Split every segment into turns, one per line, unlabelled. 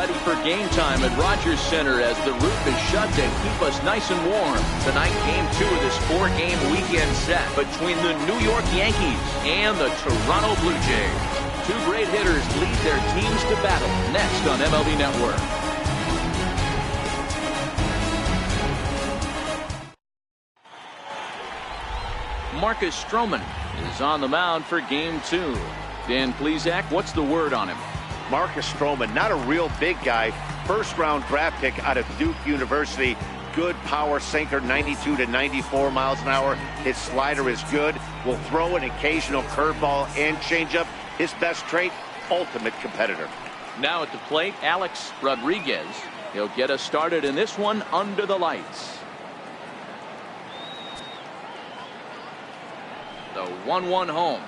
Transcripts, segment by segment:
ready for game time at Rogers Center as the roof is shut to keep us nice and warm. Tonight, game 2 of this 4-game weekend set between the New York Yankees and the Toronto Blue Jays. Two great hitters lead their teams to battle next on MLB Network. Marcus Stroman is on the mound for game 2. Dan Plesac, what's the word on him?
Marcus Stroman, not a real big guy. First-round draft pick out of Duke University. Good power sinker, 92 to 94 miles an hour. His slider is good. Will throw an occasional curveball and changeup. His best trait, ultimate competitor.
Now at the plate, Alex Rodriguez. He'll get us started in this one under the lights. The 1-1 home.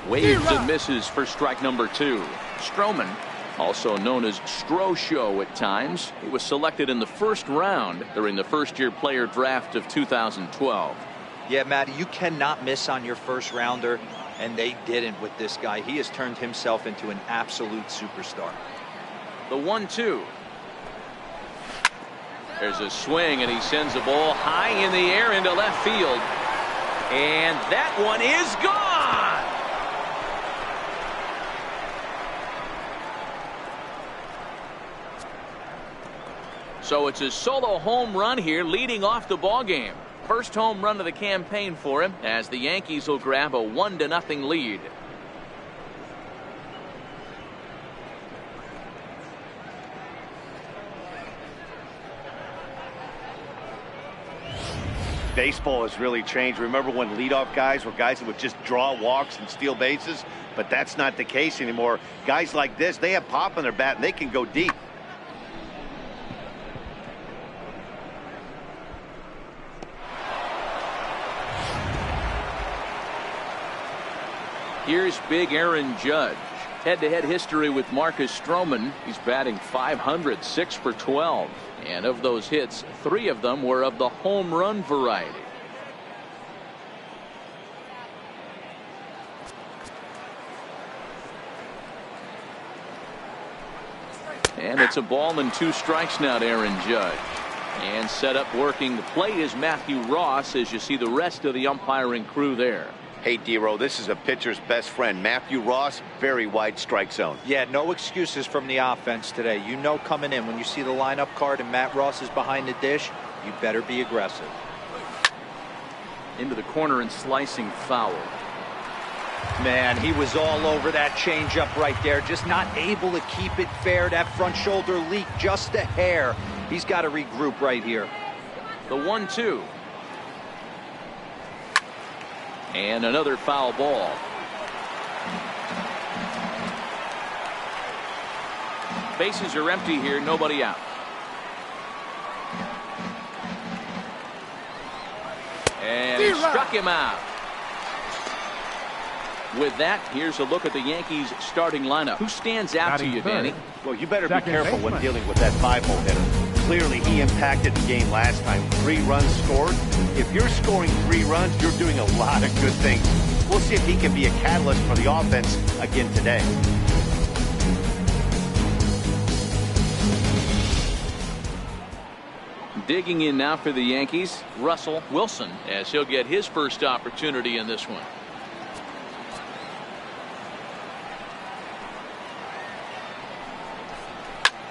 Waves and misses for strike number 2. Stroman, also known as Stro-Show at times, he was selected in the first round during the first-year player draft of 2012.
Yeah, Matty, you cannot miss on your first rounder, and they didn't with this guy. He has turned himself into an absolute superstar.
The 1-2. There's a swing, and he sends the ball high in the air into left field. And that one is gone. So it's a solo home run here leading off the ball game. First home run of the campaign for him as the Yankees will grab a 1-0 lead.
Baseball has really changed. Remember when leadoff guys were guys that would just draw walks and steal bases? But that's not the case anymore. Guys like this, they have pop on their bat and they can go deep.
Here's big Aaron Judge. Head-to-head history with Marcus Stroman. He's batting .500, 6 for 12. And of those hits, 3 of them were of the home run variety. And it's a ball and 2 strikes now to Aaron Judge. And set up working the plate is Matthew Ross as you see the rest of the umpiring crew there.
Hey, Dero, this is a pitcher's best friend. Matthew Ross, very wide strike zone.
Yeah, no excuses from the offense today. You know coming in when you see the lineup card and Matt Ross is behind the dish, you better be aggressive.
Into the corner and slicing foul.
Man, he was all over that changeup right there. Just not able to keep it fair. That front shoulder leak just a hair. He's got to regroup right here.
The 1-2. And another foul ball. Bases are empty here, nobody out. And he struck him out. With that, here's a look at the Yankees starting lineup. Who stands out to you, Danny?
Well, you better be careful when dealing with that 5-hole hitter. Clearly, he impacted the game last time. 3 runs scored. If you're scoring 3 runs, you're doing a lot of good things. We'll see if he can be a catalyst for the offense again today.
Digging in now for the Yankees, Russell Wilson, as he'll get his first opportunity in this one.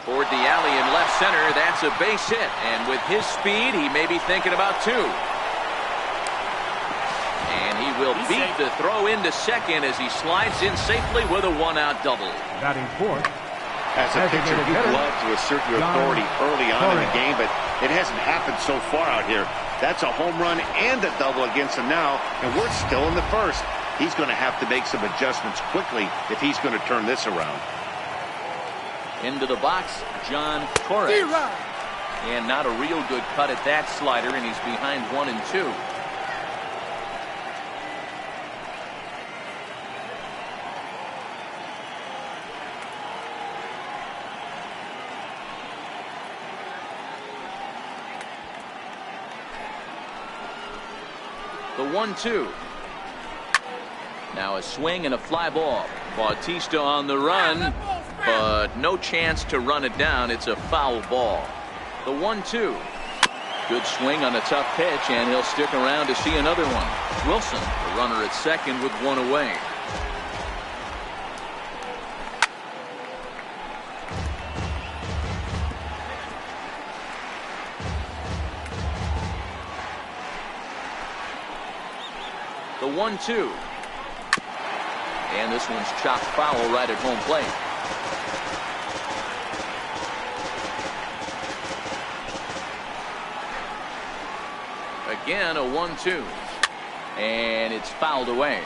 Toward the alley in left center, that's a base hit. And with his speed, he may be thinking about 2. And he will beat the throw into second as he slides in safely with a 1-out double.
Batting fourth.
As a pitcher, you'd love to assert your authority early on in the game, but it hasn't happened so far out here. That's a home run and a double against him now, and we're still in the first. He's going to have to make some adjustments quickly if he's going to turn this around.
Into the box, John Torres. And not a real good cut at that slider, and he's behind 1-2. The 1-2. Now a swing and a fly ball. Bautista on the run. but no chance to run it down. It's a foul ball. The 1-2. Good swing on a tough pitch, and he'll stick around to see another one. Wilson, the runner at second with one away. The 1-2. And this one's chopped foul right at home plate. Again, a 1-2. And it's fouled away.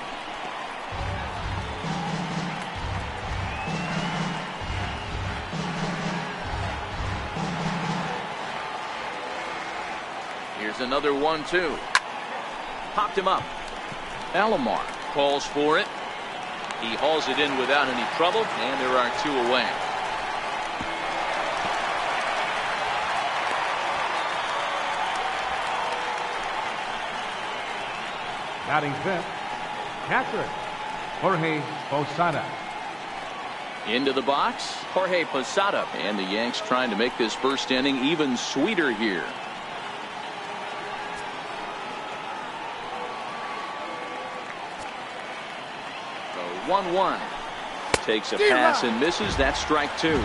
Here's another 1-2. Popped him up. Alomar calls for it. He hauls it in without any trouble, and there are two away.
Batting fifth, catcher, Jorge Posada.
Into the box, Jorge Posada. And the Yanks trying to make this first inning even sweeter here. The 1-1. Takes a pass and misses. That's strike two.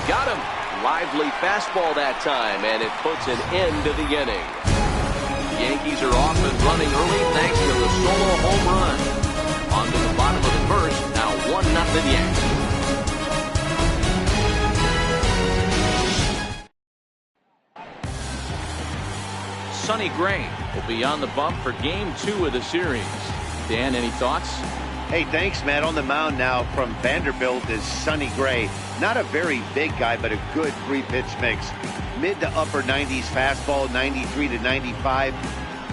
Got him. Lively fastball that time, and it puts an end to the inning. The Yankees are off and running early thanks to the solo home run. On to the bottom of the first, now 1-0 Yanks. Sonny Gray will be on the bump for game 2 of the series. Dan, any thoughts?
Hey, thanks, Matt. On the mound now from Vanderbilt is Sonny Gray. Not a very big guy, but a good three-pitch mix. Mid to upper 90s fastball, 93 to 95.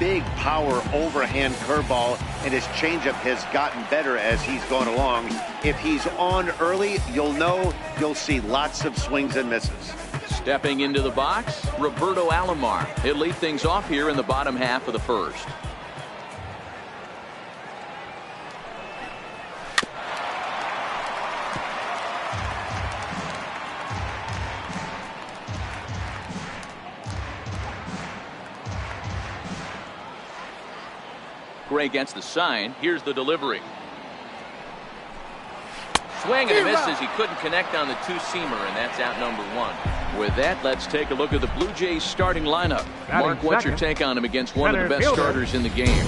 Big power overhand curveball, and his changeup has gotten better as he's gone along. If he's on early, you'll see lots of swings and misses.
Stepping into the box, Roberto Alomar. He'll lead things off here in the bottom half of the first. Gray gets the sign. Here's the delivery. Swing and a miss as he couldn't connect on the two-seamer, and that's out number 1. With that, let's take a look at the Blue Jays starting lineup. Mark, what's your take on him against one of the best starters in the game?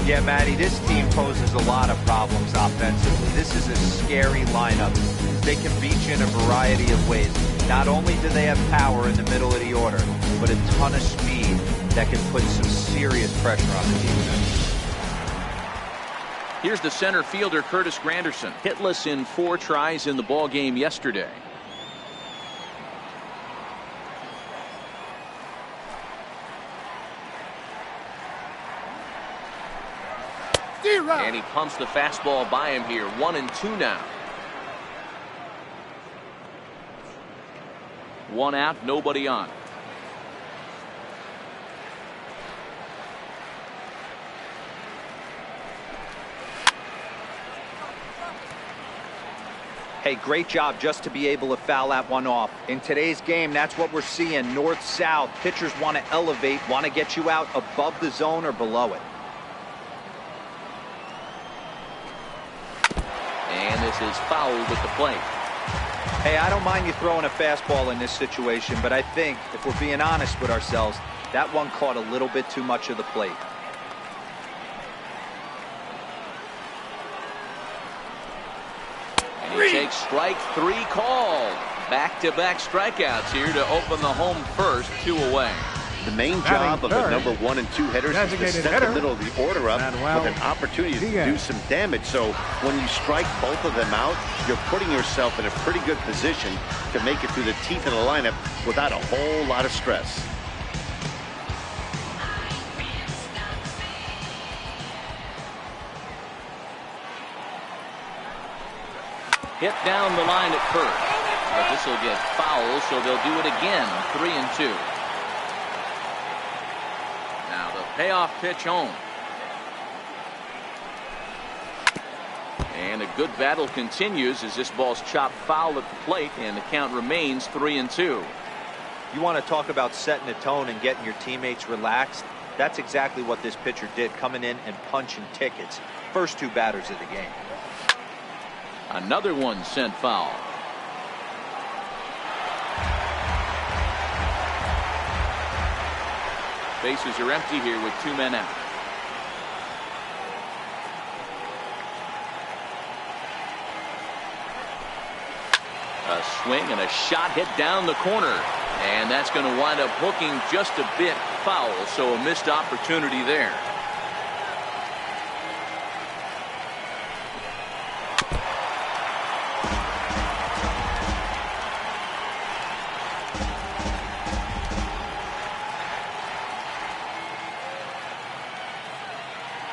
Yeah, Matty, this team poses a lot of problems offensively. This is a scary lineup. They can beat you in a variety of ways. Not only do they have power in the middle of the order, but a ton of speed that can put some serious pressure on the defense.
Here's the center fielder, Curtis Granderson, hitless in 4 tries in the ball game yesterday. And he pumps the fastball by him here. 1-2 now. 1 out, nobody on.
Hey, great job just to be able to foul that one off. In today's game, that's what we're seeing. North-south. Pitchers want to elevate, want to get you out above the zone or below it.
And this is fouled at the plate.
Hey, I don't mind you throwing a fastball in this situation, but I think, if we're being honest with ourselves, that one caught a little bit too much of the plate.
And he takes strike 3 called. Back-to-back strikeouts here to open the home first, 2 away.
The main job of the number 1 and 2 hitters is to set the middle of the order up with an opportunity to do some damage. So when you strike both of them out, you're putting yourself in a pretty good position to make it through the teeth of the lineup without a whole lot of stress.
Hit down the line at first. But this will get foul, so they'll do it again. 3-2. Now the payoff pitch home. And a good battle continues as this ball's chopped foul at the plate, and the count remains 3-2.
You want to talk about setting a tone and getting your teammates relaxed? That's exactly what this pitcher did, coming in and punching tickets. First two batters of the game.
Another one sent foul. Bases are empty here with 2 men out. A swing and a shot hit down the corner. And that's going to wind up hooking just a bit foul, so a missed opportunity there.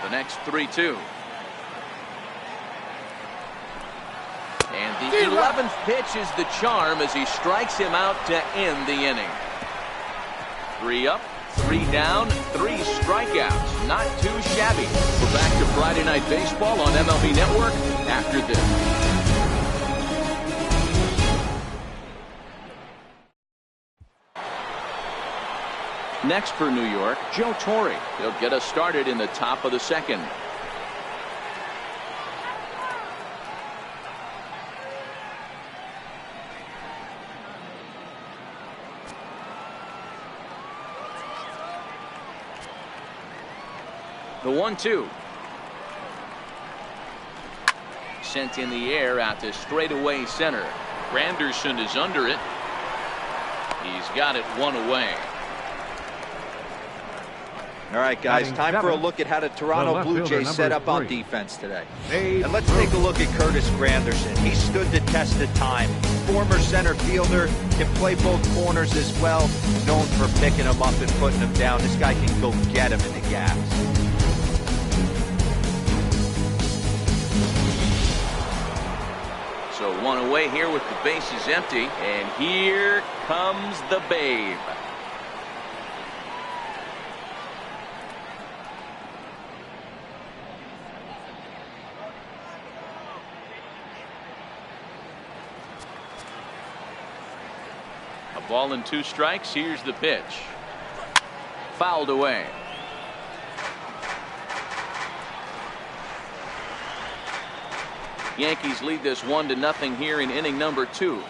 The next 3-2. And the 11th pitch is the charm as he strikes him out to end the inning. 3 up, 3 down, 3 strikeouts. Not too shabby. We're back to Friday Night Baseball on MLB Network after this. Next for New York, Joe Torre. He'll get us started in the top of the second. The 1-2. Sent in the air out to straightaway center. Granderson is under it. He's got it 1 away.
All right, guys, time for a look at how the Toronto Blue Jays set up on defense today. And let's take a look at Curtis Granderson. He stood the test of time. Former center fielder, can play both corners as well. Known for picking him up and putting him down. This guy can go get him in the gaps.
So 1 away here with the bases empty, and here comes the Babe. A ball and 2 strikes. Here's the pitch. Fouled away. Yankees lead this 1-0 here in inning number 2.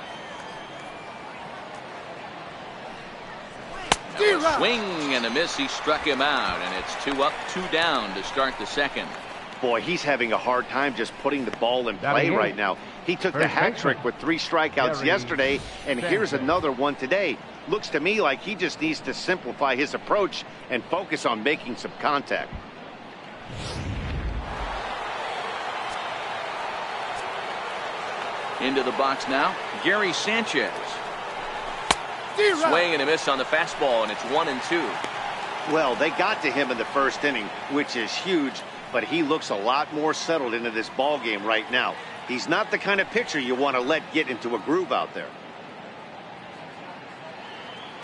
A swing and a miss. He struck him out, and it's 2 up, 2 down to start the second.
Boy, he's having a hard time just putting the ball in play right now. He took the hat trick with 3 strikeouts yesterday, and here's another one today. Looks to me like he just needs to simplify his approach and focus on making some contact.
Into the box now, Gary Sanchez. Swing and a miss on the fastball, and it's 1-2.
Well, they got to him in the first inning, which is huge, but he looks a lot more settled into this ball game right now. He's not the kind of pitcher you want to let get into a groove out there.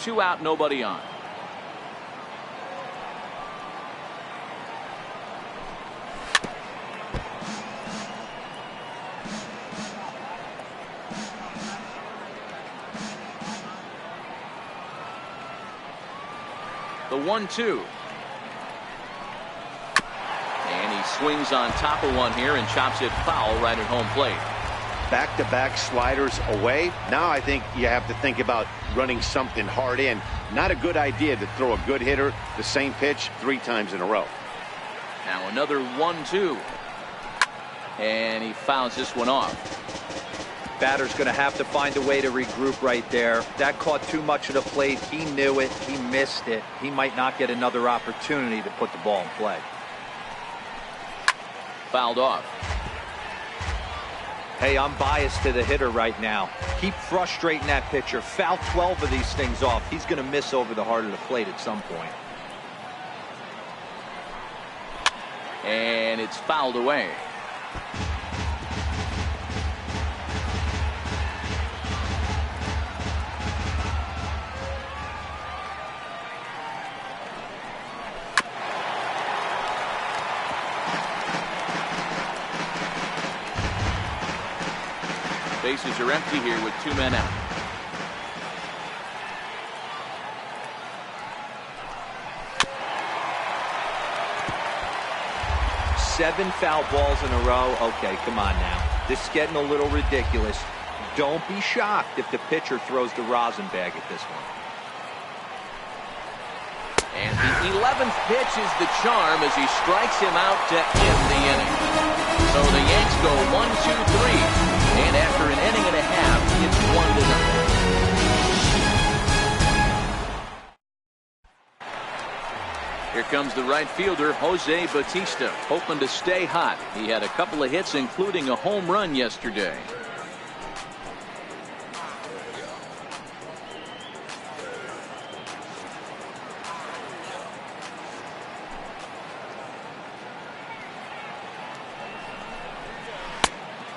2 out, nobody on. The 1-2. And he swings on top of one here and chops it foul right at home plate.
Back-to-back sliders away. Now I think you have to think about running something hard in. Not a good idea to throw a good hitter the same pitch 3 times in a row.
Now another 1-2. And he fouls this one off.
Batter's going to have to find a way to regroup right there. That caught too much of the plate. He knew it. He missed it. He might not get another opportunity to put the ball in play.
Fouled off.
Hey, I'm biased to the hitter right now. Keep frustrating that pitcher. Foul 12 of these things off. He's going to miss over the heart of the plate at some point.
And it's fouled away. Bases are empty here with 2 men out.
Seven foul balls in a row. Okay, come on now. This is getting a little ridiculous. Don't be shocked if the pitcher throws the rosin bag at this one.
And the 11th pitch is the charm as he strikes him out to end the inning. So the Yanks go 1-2-3. And after an inning and a half, it's 1-0. Here comes the right fielder, Jose Bautista, hoping to stay hot. He had a couple of hits, including a home run yesterday.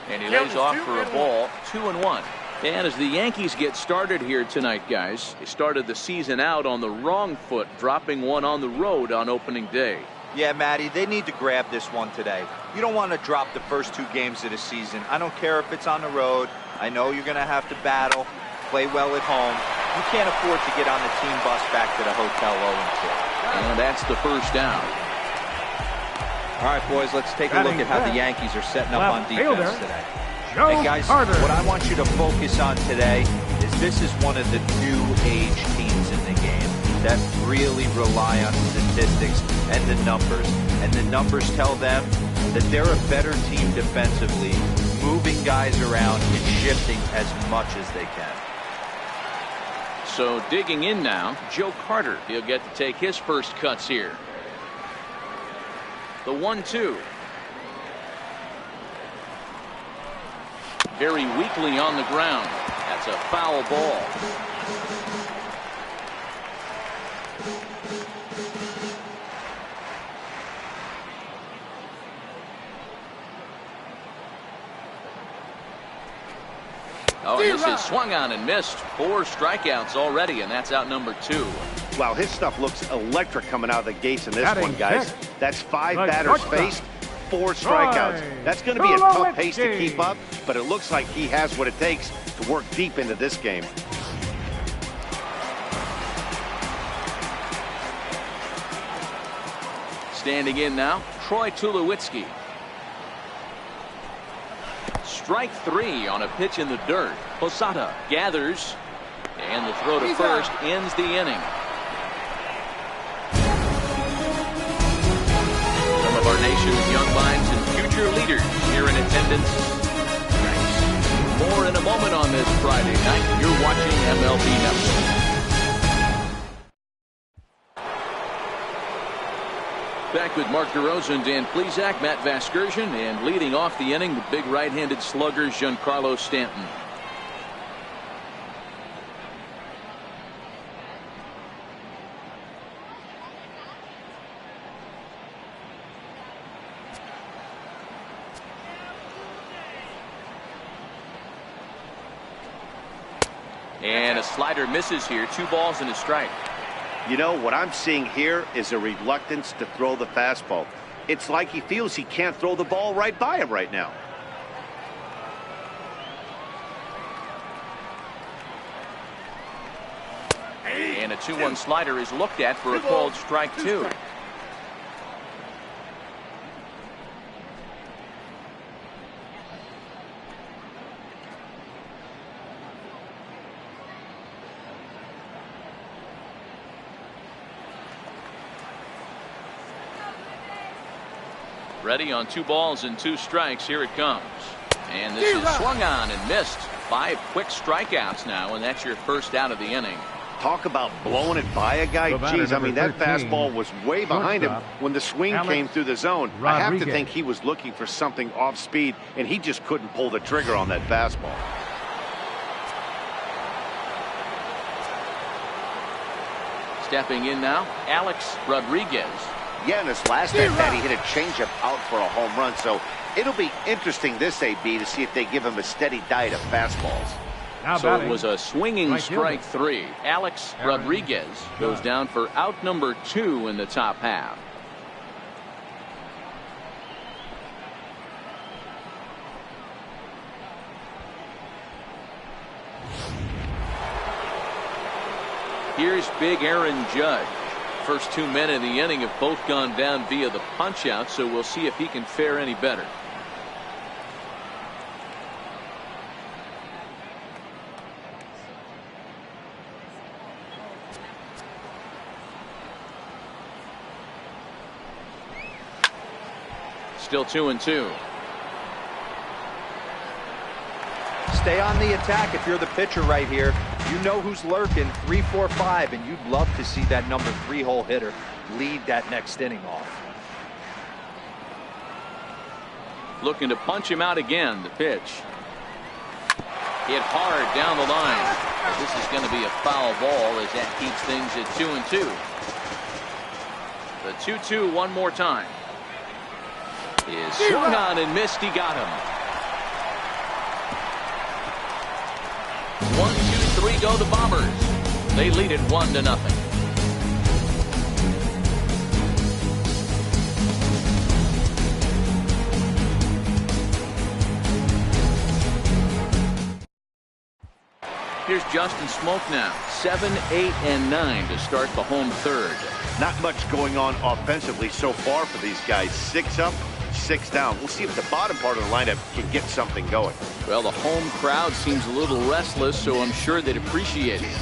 And he lays off for a ball, 2-1. And as the Yankees get started here tonight, guys, they started the season out on the wrong foot, dropping one on the road on opening day.
Yeah, Matty, they need to grab this one today. You don't want to drop the first 2 games of the season. I don't care if it's on the road. I know you're going to have to battle, play well at home. You can't afford to get on the team bus back to the hotel 0-2.
And that's the first down.
All right, boys, let's take a look at how the Yankees are setting up on defense today. And guys, what I want you to focus on today is this is one of the new age teams in the game that really rely on statistics and the numbers. And the numbers tell them that they're a better team defensively, moving guys around and shifting as much as they can.
So digging in now, Joe Carter. He'll get to take his first cuts here. The 1-2. Very weakly on the ground. That's a foul ball. Oh, this is swung on and missed. 4 strikeouts already, and that's out number 2.
Wow, his stuff looks electric coming out of the gates in this one, guys. That's 5 batters faced, 4 strikeouts. That's going to be a tough pace to keep up, but it looks like he has what it takes to work deep into this game.
Standing in now, Troy Tulowitzki. Strike 3 on a pitch in the dirt. Posada gathers, and the throw to first ends the inning. Some of our nation's young minds and future leaders here in attendance. More in a moment on this Friday night. You're watching MLB Network. Back with Mark DeRosa, Dan Plesac, Matt Vasgersian, and leading off the inning, the big right-handed slugger, Giancarlo Stanton. And a slider misses here. 2 balls and a strike.
You know, what I'm seeing here is a reluctance to throw the fastball. It's like he feels he can't throw the ball right by him right now.
And a 2-1 slider is looked at for a called strike 2. Ready on 2 balls and 2 strikes. Here it comes. And this is swung on and missed. 5 quick strikeouts now, and that's your first out of the inning.
Talk about blowing it by a guy. Jeez, I mean, that fastball was way behind him when the swing came through the zone. I have to think he was looking for something off speed, and he just couldn't pull the trigger on that fastball.
Stepping in now, Alex Rodriguez.
Yeah, in his last at-bat, he hit a changeup out for a home run. So it'll be interesting this AB to see if they give him a steady diet of fastballs.
So it was a swinging strike 3. Alex Rodriguez goes down for out number 2 in the top half. Here's big Aaron Judge. First 2 men in the inning have both gone down via the punch out, so we'll see if he can fare any better. Still 2-2.
Stay on the attack if you're the pitcher right here. You know who's lurking, 3, 4, 5, and you'd love to see that number 3 hole hitter lead that next inning off.
Looking to punch him out again. The pitch. Hit hard down the line. This is going to be a foul ball as that keeps things at 2-2. The 2-2 one more time. Is swung on and missed. He got him. 1, 2, 3 go the Bombers. They lead it 1-0. Here's Justin Smoke now. 7, 8, and 9 to start the home third.
Not much going on offensively so far for these guys. 6 up, 6 down. We'll see if the bottom part of the lineup can get something going.
Well, the home crowd seems a little restless, so I'm sure they'd appreciate it.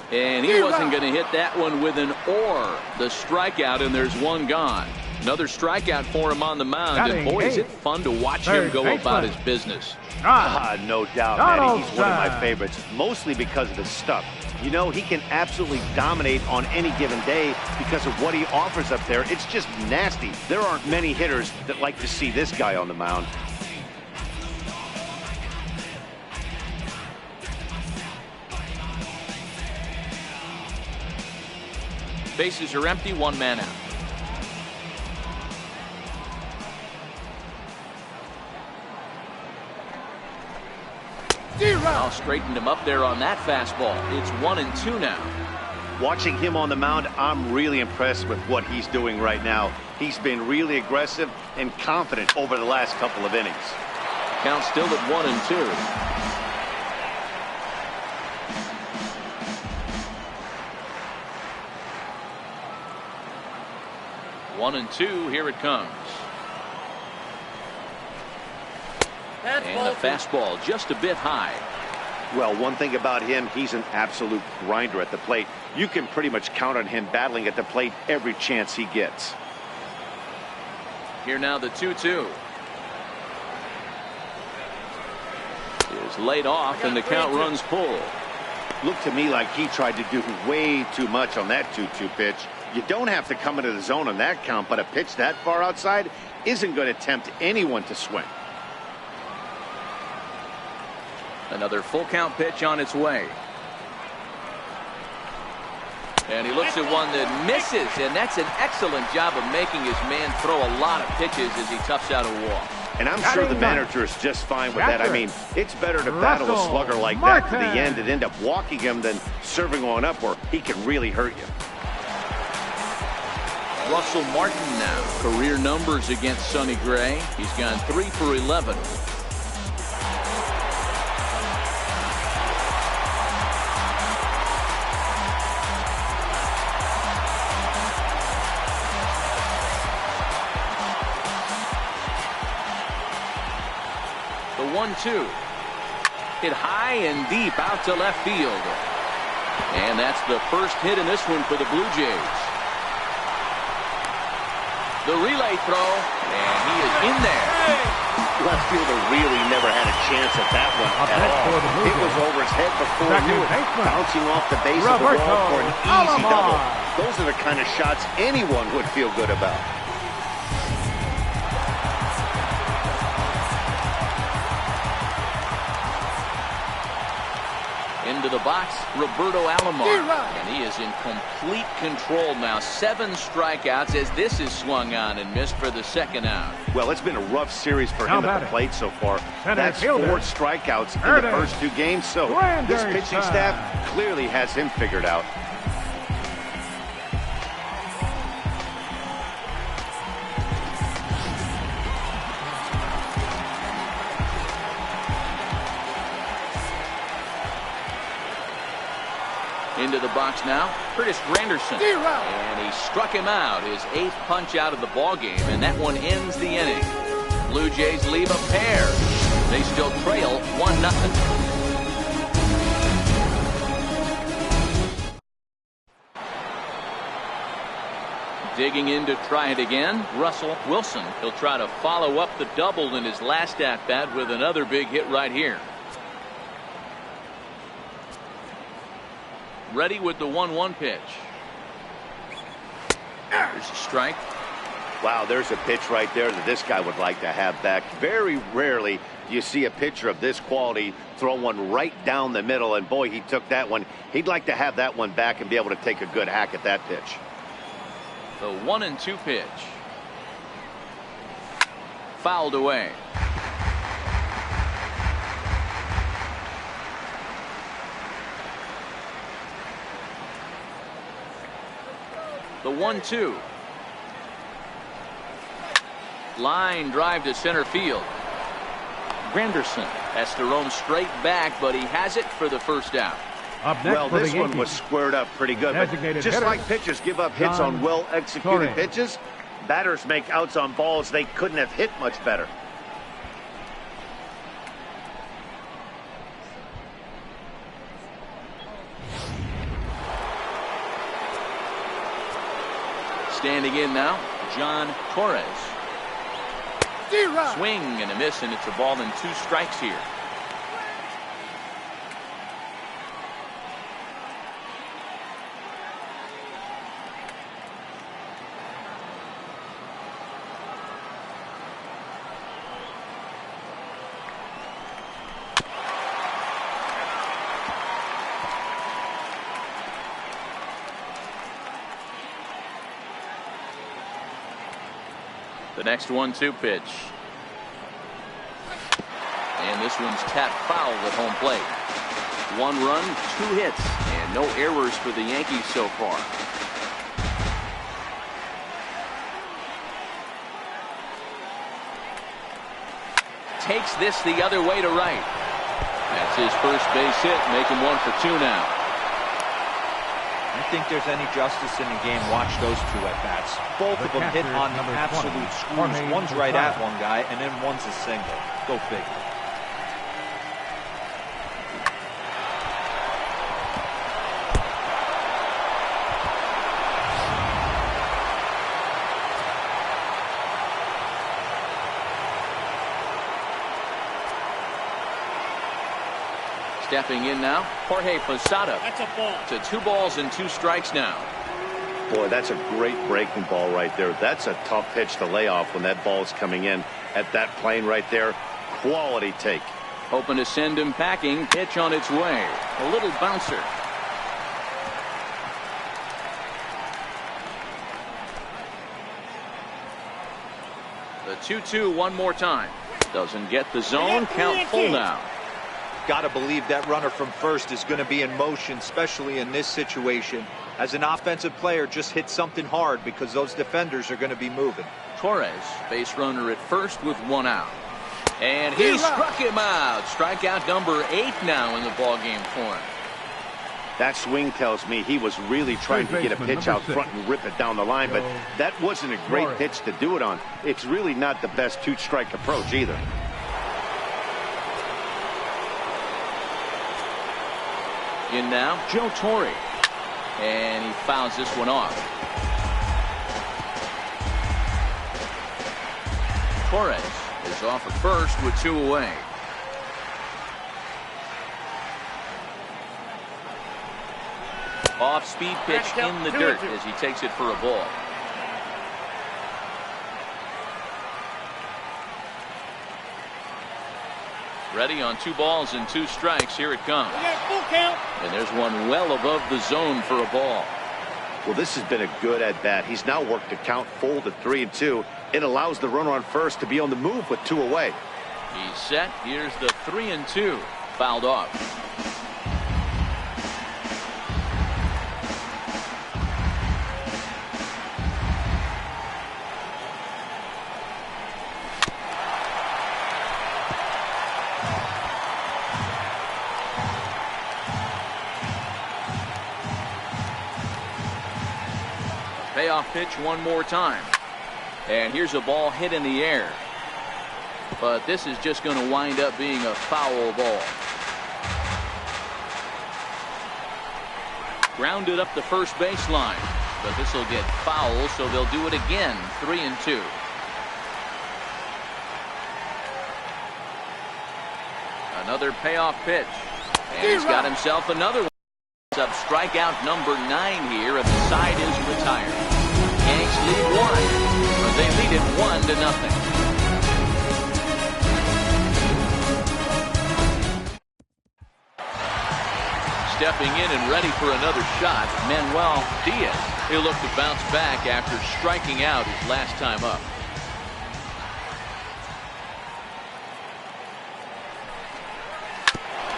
And he wasn't going to hit that one with an or. The strikeout, and there's one gone. Another strikeout for him on the mound. And boy, is it fun to watch him go about his business.
No doubt, Manny. He's one of my favorites, mostly because of his stuff. You know, he can absolutely dominate on any given day because of what he offers up there. It's just nasty. There aren't many hitters that like to see this guy on the mound.
Bases are empty, 1 man out. Now straightened him up there on that fastball. It's 1-2 now.
Watching him on the mound, I'm really impressed with what he's doing right now. He's been really aggressive and confident over the last couple of innings.
Count still at 1-2. One and two, here it comes. And the fastball just a bit high.
Well, one thing about him, he's an absolute grinder at the plate. You can pretty much count on him battling at the plate every chance he gets.
Here now the 2-2. Is laid off and the count runs full.
Looked to me like he tried to do way too much on that 2-2 pitch. You don't have to come into the zone on that count, but a pitch that far outside isn't going to tempt anyone to swing.
Another full count pitch on its way. And he looks at one that misses, and that's an excellent job of making his man throw a lot of pitches as he toughs out a walk.
And I'm sure the manager is just fine with that. I mean, it's better to battle a slugger like that to the end and end up walking him than serving one up where he can really hurt you.
Russell Martin now. Career numbers against Sonny Gray. He's gone 3 for 11. The 1-2. Hit high and deep out to left field. And that's the first hit in this one for the Blue Jays. The relay throw, and he is in there.
Left fielder really never had a chance at that one at all. It was over his head before he knew it, bouncing off the base of the wall for an easy double. Those are the kind of shots anyone would feel good about.
Into the box, Roberto Alomar, and he is in complete control now. 7 strikeouts as this is swung on and missed for the second out.
Well, it's been a rough series for him at the plate so far. That's 4 strikeouts in the first 2 games, so this pitching staff clearly has him figured out.
Into the box now, Curtis Granderson. And he struck him out, his 8th punch out of the ball game, and that one ends the inning. Blue Jays leave a pair. They still trail 1-0. Digging in to try it again, Russell Wilson. He'll try to follow up the double in his last at-bat with another big hit right here. Ready with the 1-1 pitch. There's a strike.
Wow, there's a pitch right there that this guy would like to have back. Very rarely do you see a pitcher of this quality throw one right down the middle, and boy, he took that one. He'd like to have that one back and be able to take a good hack at that pitch.
The 1-2 pitch. Fouled away. The 1-2. Line drive to center field. Granderson has to roam straight back, but he has it for the first out.
Well, this one was squared up pretty good, but just like pitchers give up hits on well-executed pitches, batters make outs on balls they couldn't have hit much better.
Standing in now, John Torres. Swing and a miss, and it's a ball and 2 strikes here. The next 1-2 pitch. And this one's tapped foul at home plate. 1 run, 2 hits, and no errors for the Yankees so far. Takes this the other way to right. That's his first base hit, making 1 for 2 now.
I think there's any justice in the game, watch those 2 at-bats. Both of them hit on the absolute screws. One's right at one guy, and then one's a single. Go figure.
Stepping in now, Jorge Posada.
That's a ball.
To 2 balls and 2 strikes now.
Boy, that's a great breaking ball right there. That's a tough pitch to lay off when that ball's coming in at that plane right there. Quality take.
Hoping to send him packing. Pitch on its way. A little bouncer. The 2-2 one more time. Doesn't get the zone. Count full now.
Got to believe that runner from first is going to be in motion, especially in this situation. As an offensive player, just hit something hard because those defenders are going to be moving.
Torres, base runner at first with 1 out. And he struck him out. Strikeout number 8 now in the ballgame for him.
That swing tells me he was really trying to get a pitch out front and rip it down the line, but that wasn't a great pitch to do it on. It's really not the best 2-strike approach either.
In now, Joe Torre. And he fouls this one off. Torres is off at first with 2 away. Off-speed pitch in the dirt as he takes it for a ball. Ready on 2 balls and 2 strikes. Here it comes.
Full count.
And there's one well above the zone for a ball.
Well, this has been a good at-bat. He's now worked the count full to 3-2. It allows the runner on first to be on the move with 2 away.
He's set. Here's the 3-2. Fouled off. payoff pitch one more time. And here's a ball hit in the air. But this is just going to wind up being a foul ball. Grounded up the first baseline. But this will get foul, so they'll do it again. 3-2. Another payoff pitch. And he's got himself another one. Up strikeout number 9 here, and the side is retired. Yanks lead 1. Or they lead it 1-0. Stepping in and ready for another shot, Manuel Diaz. He'll look to bounce back after striking out his last time up.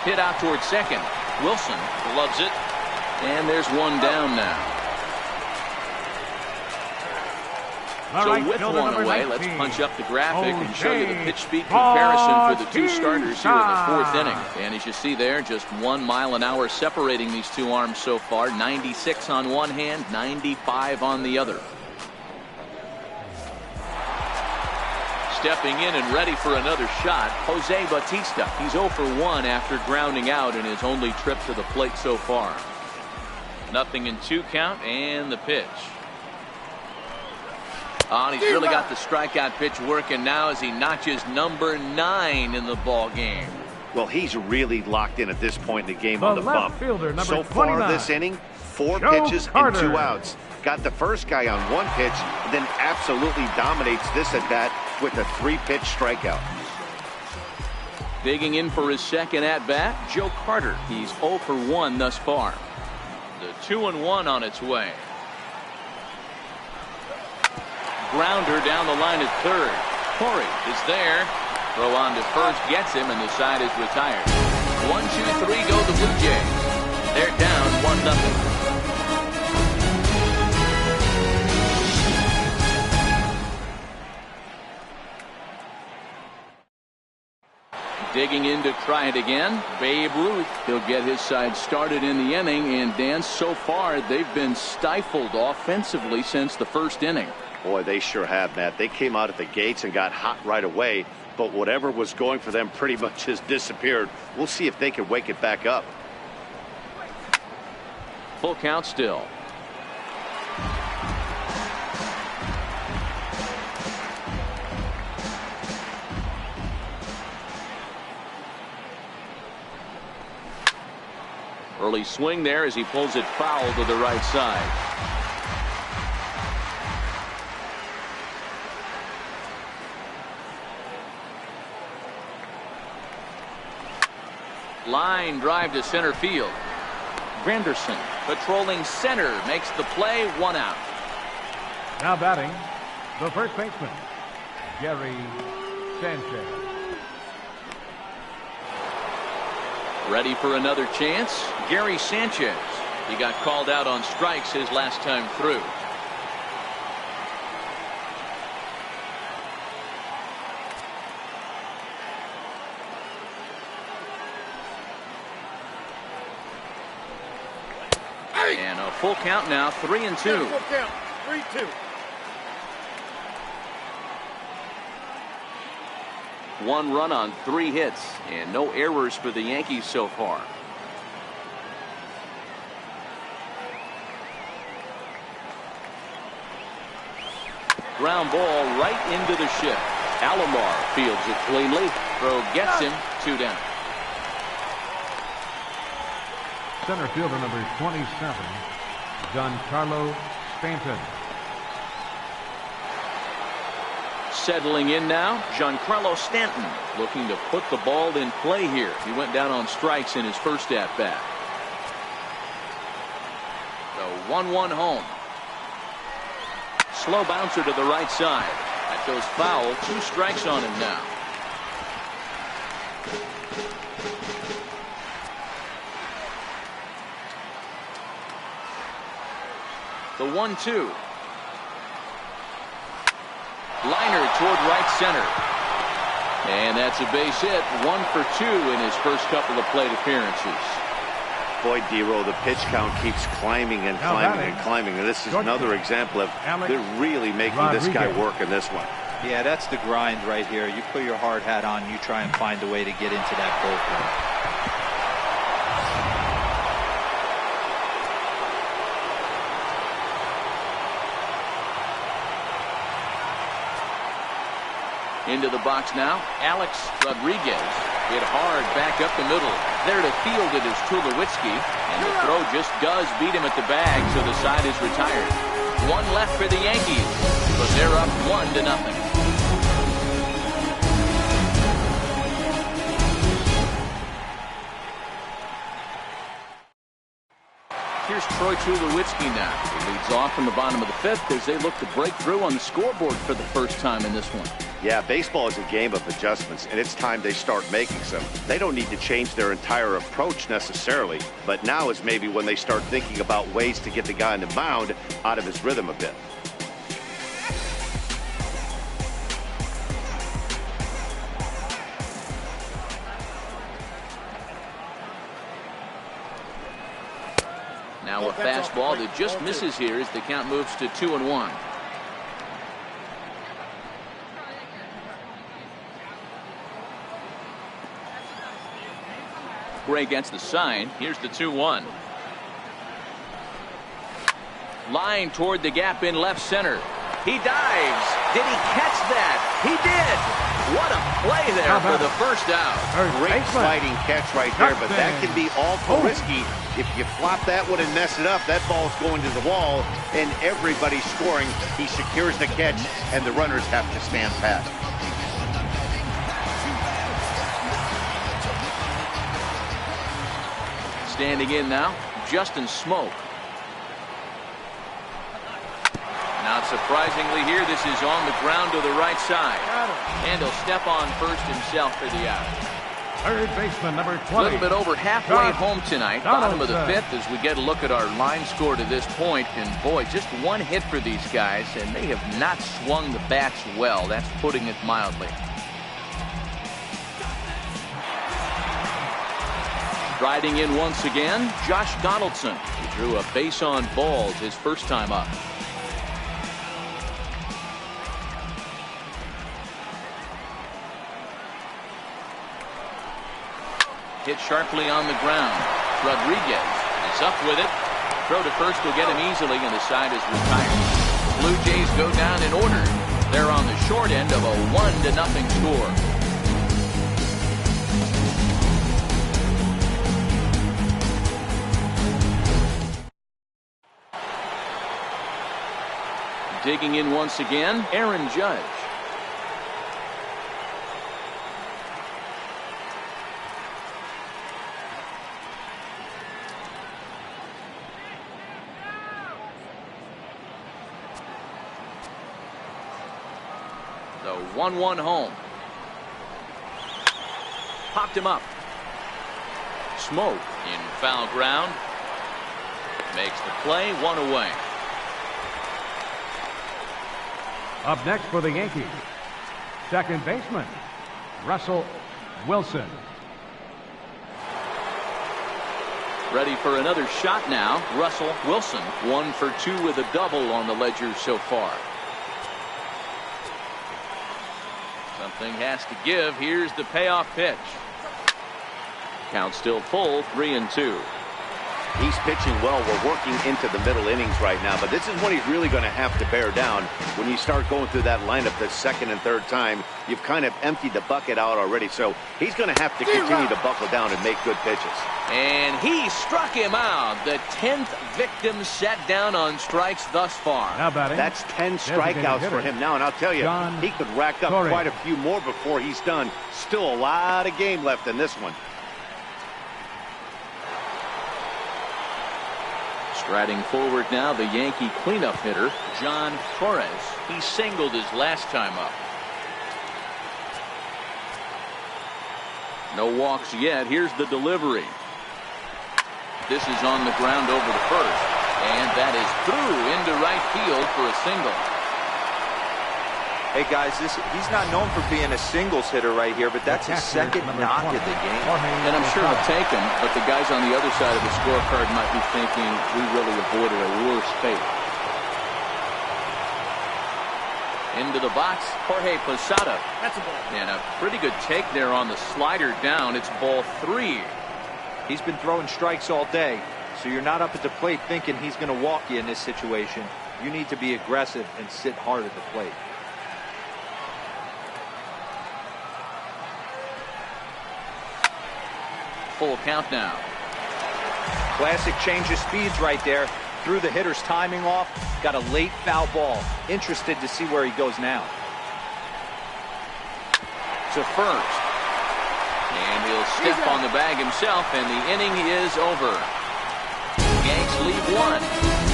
Hit out towards second. Wilson loves it. And there's one down now. So with one away, let's punch up the graphic and show you the pitch speed comparison for the two starters here in the 4th inning. And as you see there, just 1 mile an hour separating these two arms so far. 96 on one hand, 95 on the other. Stepping in and ready for another shot, Jose Bautista. He's 0 for 1 after grounding out in his only trip to the plate so far. 0-2 count, and the pitch. Oh, and he's really got the strikeout pitch working now as he notches number 9 in the ball game.
Well, he's really locked in at this point in the game on the bump.
Fielder,
so
29.
far this inning, 4 pitches and 2 outs. Got the first guy on 1 pitch, and then absolutely dominates this at bat with a 3-pitch strikeout.
Digging in for his second at bat, Joe Carter. He's 0 for 1 thus far. The 2-1 on its way. Grounder down the line at third. Corey is there. Throw on to first gets him, and the side is retired. 1-2-3 go the Blue Jays. They're down 1-0. Digging in to try it again, Babe Ruth. He'll get his side started in the inning, and Dan, so far they've been stifled offensively since the 1st inning.
Boy, they sure have, Matt. They came out at the gates and got hot right away, but whatever was going for them pretty much has disappeared. We'll see if they can wake it back up.
Full count still. Early swing there as he pulls it foul to the right side. Line drive to center field. Granderson patrolling center makes the play. 1 out.
Now batting, the first baseman, Gary Sanchez.
Ready for another chance, Gary Sanchez. He got called out on strikes his last time through. And a full count now, 3-2.
Full count, 3-2.
1 run on 3 hits, and no errors for the Yankees so far. Ground ball right into the shift. Alomar fields it cleanly. Throw gets him. 2 down.
Center fielder number 27, Giancarlo Stanton.
Settling in now, Giancarlo Stanton looking to put the ball in play here. He went down on strikes in his first at bat. The 1-1 home. Slow bouncer to the right side. That goes foul. 2 strikes on him now. The 1-2. Liner toward right center. And that's a base hit. 1 for 2 in his first couple of plate appearances.
Boy, Dero, the pitch count keeps climbing and climbing and climbing. And this is another example of they're really making this guy work in this one.
Yeah, that's the grind right here. You put your hard hat on, you try and find a way to get into that bullpen.
Into the box now, Alex Rodriguez hit hard back up the middle. There to field it is Tulowitzki, and the throw just does beat him at the bag, so the side is retired. One left for the Yankees, but they're up 1-0. Here's Troy Tulowitzki now. He leads off in the bottom of the fifth as they look to break through on the scoreboard for the first time in this one.
Yeah, baseball is a game of adjustments, and it's time they start making some. They don't need to change their entire approach necessarily, but now is maybe when they start thinking about ways to get the guy on the mound out of his rhythm a bit.
Now a fastball that just misses here as the count moves to 2-1. Gray gets the sign. Here's the 2-1. Line toward the gap in left center. He dives. Did he catch that? He did. What a play there for the first out.
Great sliding catch right there, but that can be all too risky. If you flop that one and mess it up, that ball's going to the wall, and everybody's scoring. He secures the catch, and the runners have to stand pat.
Standing in now, Justin Smoke. Not surprisingly here, this is on the ground to the right side. And he'll step on first himself for the out.
Third baseman, number 20.
A little bit over halfway home tonight, bottom of the fifth, as we get a look at our line score to this point. And boy, just one hit for these guys, and they have not swung the bats well. That's putting it mildly. Riding in once again, Josh Donaldson. He drew a base on balls his first time up. Hit sharply on the ground. Rodriguez is up with it. Throw to first will get him easily, and the side is retired. Blue Jays go down in order. They're on the short end of a 1-0 score. Digging in once again, Aaron Judge. The 1-1 home. Popped him up. Smoke in foul ground. Makes the play, one away.
Up next for the Yankees, second baseman, Russell Wilson.
Ready for another shot now. Russell Wilson, 1 for 2 with a double on the ledger so far. Something has to give. Here's the payoff pitch. Count still full, 3-2.
He's pitching well. We're working into the middle innings right now, but this is when he's really going to have to bear down. When you start going through that lineup the second and third time, you've kind of emptied the bucket out already, so he's going to have to continue to buckle down and make good pitches.
And he struck him out. The 10th victim set down on strikes thus far.
Now batting.
That's 10 strikeouts for him now, and I'll tell you, he could rack up quite a few more before he's done. Still a lot of game left in this one.
Striding forward now, the Yankee cleanup hitter, John Torres. He singled his last time up. No walks yet. Here's the delivery. This is on the ground over to first. And that is through into right field for a single.
Hey guys, he's not known for being a singles hitter right here, but that's his second knock of the game.
And I'm sure he'll take him, but the guys on the other side of the scorecard might be thinking we really avoided a worse fate. Into the box, Jorge Posada.
That's a ball.
And a pretty good take there on the slider down. It's ball 3.
He's been throwing strikes all day, so you're not up at the plate thinking he's going to walk you in this situation. You need to be aggressive and sit hard at the plate.
Full count now.
Classic change of speeds right there. Threw the hitter's timing off. Got a late foul ball. Interested to see where he goes now.
To first. And he'll step on the bag himself, and the inning is over. Yanks lead 1,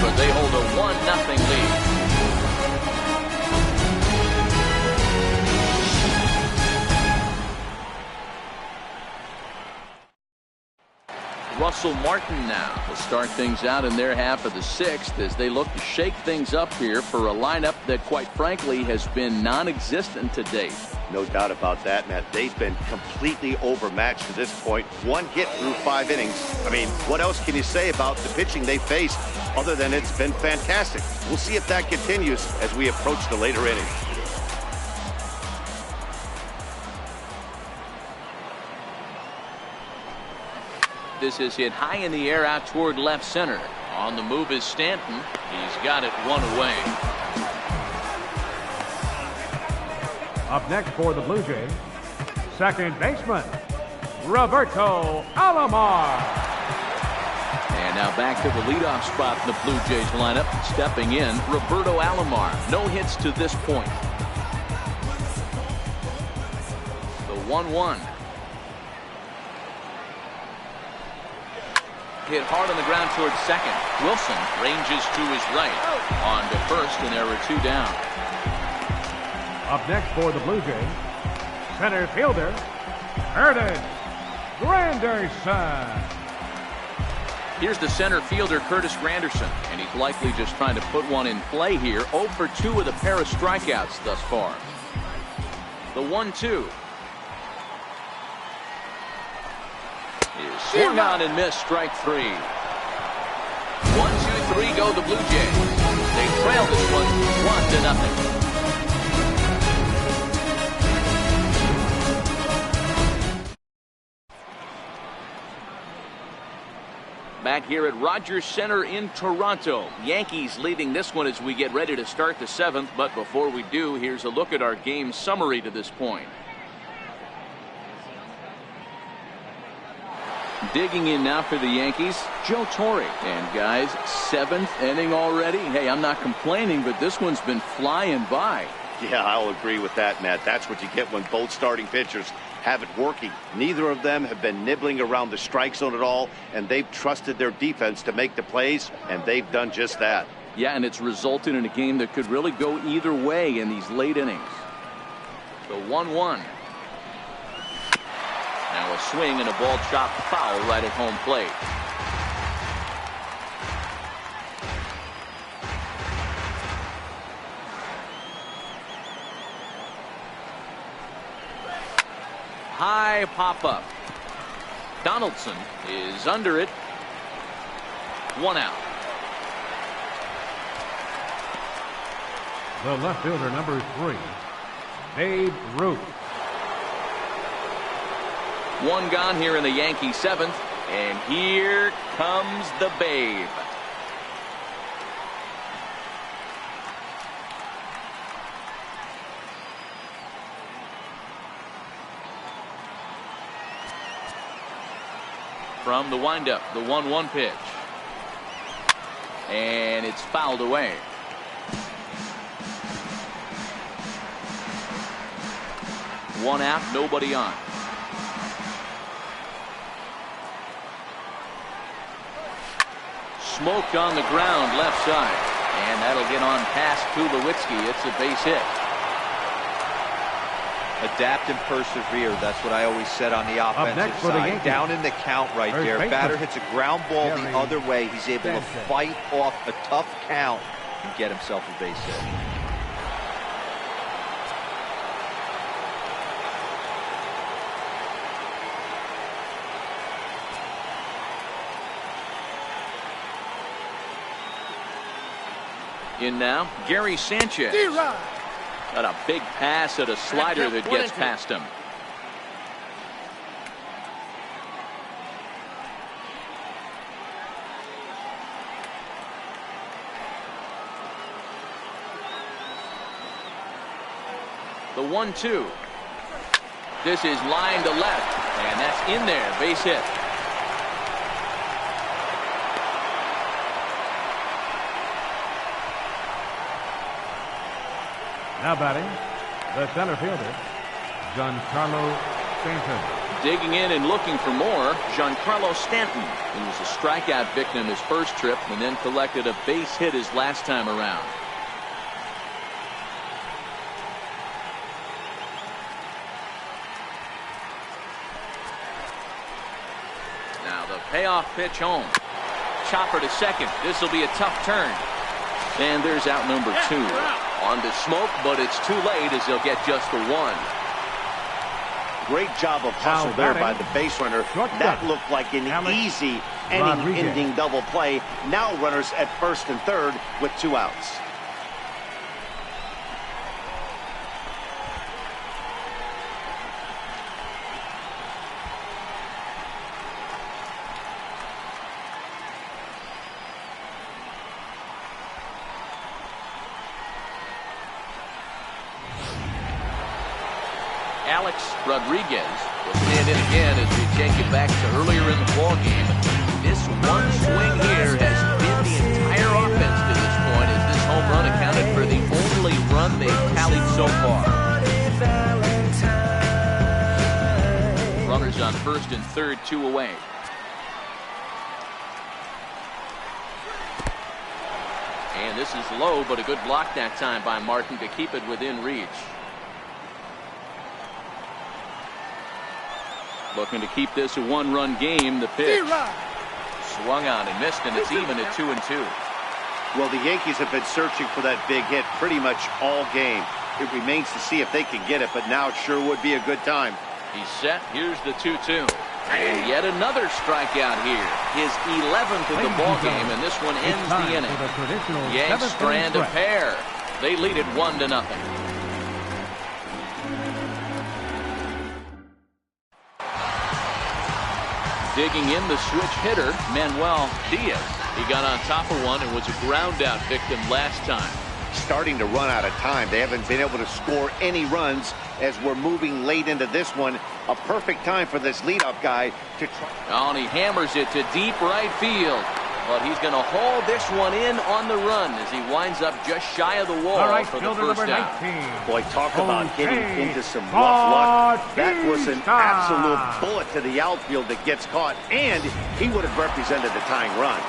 but they hold a 1-0 lead. Russell Martin now will start things out in their half of the 6th as they look to shake things up here for a lineup that, quite frankly, has been non-existent to date.
No doubt about that, Matt. They've been completely overmatched to this point. 1 hit through 5 innings. I mean, what else can you say about the pitching they faced other than it's been fantastic? We'll see if that continues as we approach the later innings.
This is hit high in the air out toward left center. On the move is Stanton. He's got it 1 away.
Up next for the Blue Jays, second baseman, Roberto Alomar.
And now back to the leadoff spot in the Blue Jays lineup. Stepping in, Roberto Alomar. No hits to this point. The 1-1. Hit hard on the ground towards second. Wilson ranges to his right. On to first, and there are 2 down.
Up next for the Blue Jays, center fielder, Curtis Granderson.
Here's the center fielder, Curtis Granderson, and he's likely just trying to put one in play here. 0 for 2 with a pair of strikeouts thus far. The 1-2. Is swung on and missed, strike 3. 1, 2, 3 go the Blue Jays. They trail this one 1-0. Back here at Rogers Center in Toronto. Yankees leading this one as we get ready to start the 7th. But before we do, here's a look at our game summary to this point. Digging in now for the Yankees, Joe Torre. And guys, 7th inning already. Hey, I'm not complaining, but this one's been flying by.
Yeah, I'll agree with that, Matt. That's what you get when both starting pitchers have it working. Neither of them have been nibbling around the strike zone at all, and they've trusted their defense to make the plays, and they've done just that.
Yeah, and it's resulted in a game that could really go either way in these late innings. The 1-1. Now a swing and a ball chopped foul right at home plate. High pop-up. Donaldson is under it. 1 out.
The left fielder, number 3, Babe Ruth.
1 gone here in the Yankee 7th, and here comes the Babe. From the windup, the 1-1 pitch. And it's fouled away. One out, nobody on. Smoked on the ground left side. And that'll get on past Tulowitzki. It's a base hit.
Adapt and persevere. That's what I always said on the offensive side. Down in the count right there. Batter hits a ground ball the other way. He's able to fight off a tough count and get himself a base hit.
In now, Gary Sanchez. Got a big pass at a slider that gets past him. The 1-2. This is line to left, and that's in there. Base hit.
Now batting, the center fielder, Giancarlo Stanton.
Digging in and looking for more, Giancarlo Stanton. He was a strikeout victim his first trip and then collected a base hit his last time around. Now the payoff pitch home. Chopper to second. This will be a tough turn. And there's out number 2. On to Smoke, but it's too late as he'll get just the 1.
Great job of hustle there by the base runner. That looked like an easy inning-ending double play. Now runners at first and third with 2 outs.
Alex Rodriguez will stand in again as we take it back to earlier in the ball game. This one swing here has been the entire offense to this point, as this home run accounted for the only run they've tallied so far. Runners on first and third, 2 away. And this is low, but a good block that time by Martin to keep it within reach. Looking to keep this a 1-run game. The pitch swung on and missed, and it's even at 2-2.
Well, the Yankees have been searching for that big hit pretty much all game. It remains to see if they can get it, but now it sure would be a good time.
He's set. Here's the 2-2. And yet another strikeout here. His 11th of the ball game, and this one ends the inning. Yanks strand a pair. They lead it 1-0. Digging in, the switch hitter, Manuel Diaz. He got on top of one and was a ground out victim last time.
Starting to run out of time. They haven't been able to score any runs as we're moving late into this one. A perfect time for this leadoff guy to try.
Oh, and he hammers it to deep right field. But he's going to haul this one in on the run as he winds up just shy of the wall for the first out.
Boy, talk about getting into some rough luck. That was an absolute bullet to the outfield that gets caught, and he would have represented the tying run.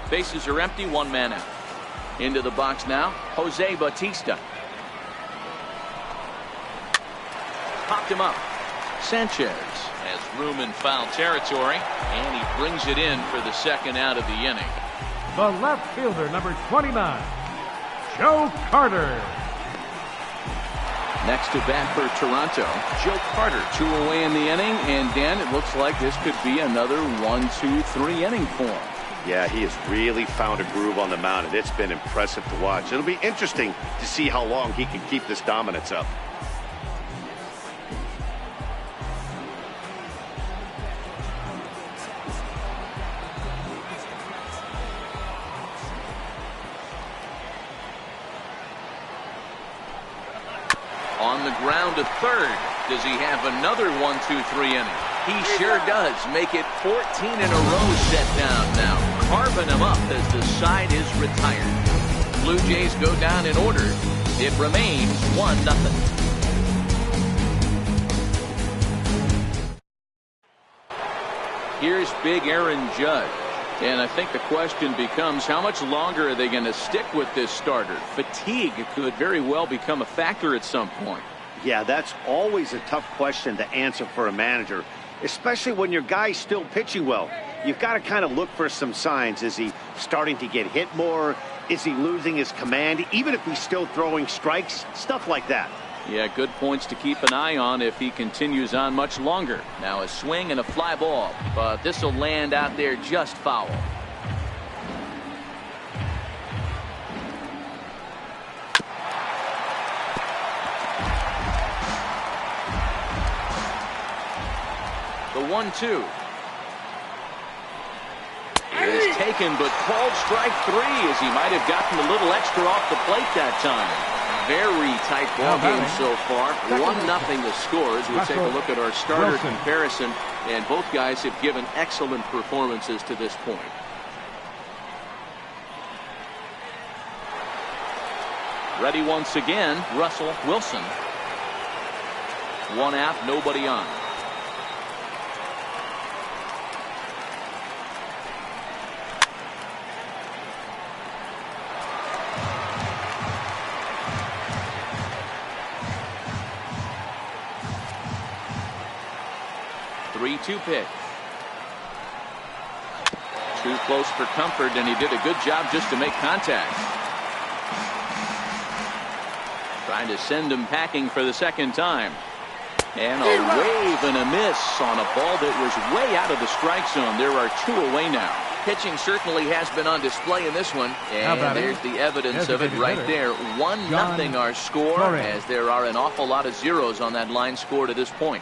Bases are empty, 1 man out. Into the box now, Jose Bautista. Popped him up. Sanchez has room in foul territory, and he brings it in for the second out of the inning.
The left fielder, number 29, Joe Carter.
Next to bat for Toronto, Joe Carter. 2 away in the inning, and Dan, it looks like this could be another 1-2-3 inning for him.
Yeah, he has really found a groove on the mound, and it's been impressive to watch. It'll be interesting to see how long he can keep this dominance up.
On the ground to third. Does he have another 1-2-3 inning? He sure does. Make it 14 in a row set down now. Carving him up as the side is retired. Blue Jays go down in order. It remains 1-0. Here's big Aaron Judge. And I think the question becomes, how much longer are they going to stick with this starter? Fatigue could very well become a factor at some point.
Yeah, that's always a tough question to answer for a manager, especially when your guy's still pitching well. You've got to kind of look for some signs. Is he starting to get hit more? Is he losing his command, even if he's still throwing strikes? Stuff like that.
Yeah, good points to keep an eye on if he continues on much longer. Now a swing and a fly ball, but this will land out there just foul. The 1-2 is taken, but called strike 3 as he might have gotten a little extra off the plate that time. Very tight ball game so far. 1-0 the score as we take a look at our starter comparison, and both guys have given excellent performances to this point. Ready once again, Russell Wilson. 1 out, nobody on. Pitch. Too close for comfort, and he did a good job just to make contact. Trying to send him packing for the second time. And a wave and a miss on a ball that was way out of the strike zone. There are 2 away now. Pitching certainly has been on display in this one, and there's the evidence of it right there. 1-0 our score, as there are an awful lot of zeros on that line score to this point.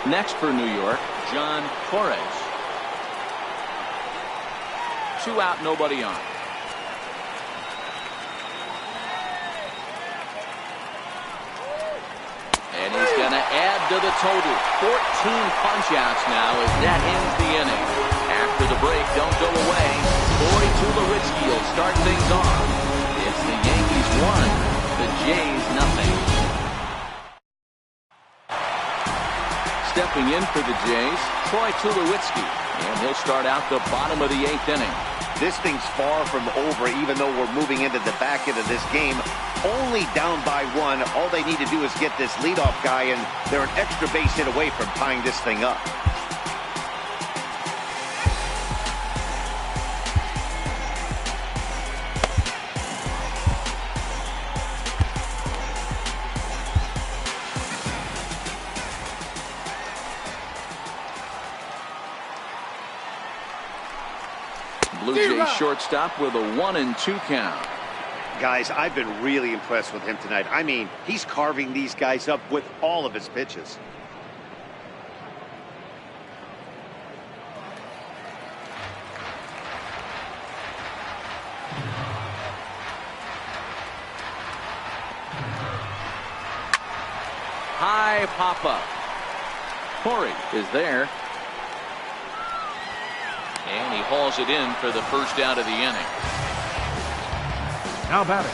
Next for New York, John Torres. 2 out, nobody on. And he's going to add to the total. 14 punch-outs now as that ends the inning. After the break, don't go away. Troy Tulowitzki will start things off. It's the Yankees 1, the Jays 0. Stepping in for the Jays, Troy Tulowitzki, and he'll start out the bottom of the 8th inning.
This thing's far from over, even though we're moving into the back end of this game. Only down by 1. All they need to do is get this leadoff guy, and they're an extra base hit away from tying this thing up.
Blue Jays shortstop with a 1-2 count.
Guys, I've been really impressed with him tonight. I mean, he's carving these guys up with all of his pitches.
High pop-up. Corey is there. And he hauls it in for the first out of the inning.
Now batting,